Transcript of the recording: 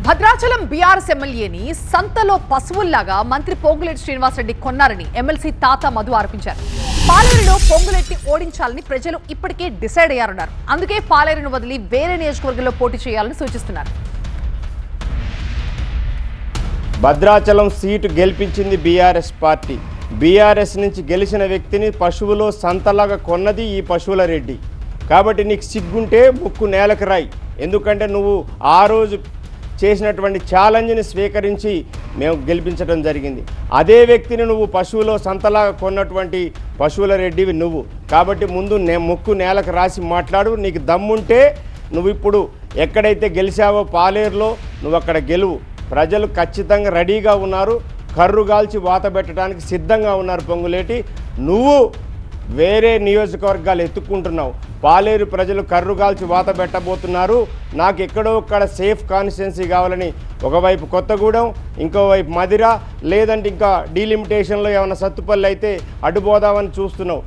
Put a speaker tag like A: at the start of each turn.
A: Bhadrachalam BRS ఎమ్మెల్యేని సంతలో పశువుల్లాగా మంత్రి పొంగులేటి శ్రీనివాసరెడ్డి కొన్నారని ఎమ్మెల్సీ తాత మధు ఆరోపించారు. పాలేరులో పొంగులేటి ఓడించాలని ప్రజలు ఇప్పటికే డిసైడ్ అయ్యారన్నారు. అందుకే పాలేరును వదిలి వేరే నియోజకవర్గంలో పోటీ చేయాలని సూచిస్తున్నారు.
B: భద్రాచలం సీటు గెలిపించింది బీఆర్ఎస్ పార్టీ. బీఆర్ఎస్ నుంచి గెలిచిన వ్యక్తిని పశువులో సంతలాగా కొన్నది ఈ పశువుల రెడ్డి. కాబట్టి నీకు సిగ్గుంటే ముక్కు నేలకు రాయి. ఎందుకంటే నువ్వు ఆ రోజు చేసినటువంటి ఛాలెంజ్ని స్వీకరించి మేము గెలిపించడం జరిగింది. అదే వ్యక్తిని నువ్వు పశువులో సంతలాగా కొన్నటువంటి పశువుల రెడ్డివి నువ్వు. కాబట్టి ముందు ముక్కు నేలకు రాసి మాట్లాడు. నీకు దమ్ముంటే నువ్వు ఇప్పుడు ఎక్కడైతే గెలిచావో పాలేరులో నువ్వు అక్కడ గెలువు. ప్రజలు ఖచ్చితంగా రెడీగా ఉన్నారు. కర్రుగాల్చి వాత పెట్టడానికి సిద్ధంగా ఉన్నారు. పొంగులేటి నువ్వు వేరే నియోజకవర్గాలు ఎత్తుక్కుంటున్నావు. పాలేరు ప్రజలు కర్రుగాల్చి వాత పెట్టబోతున్నారు. నాకు ఎక్కడో ఒక్కడ సేఫ్ కాన్స్టిట్యున్సీ కావాలని ఒకవైపు కొత్తగూడెం, ఇంకోవైపు మదిర, లేదంటే ఇంకా డీలిమిటేషన్లో ఏమైనా సత్తుపల్లి అయితే అడ్డుపోదామని చూస్తున్నావు.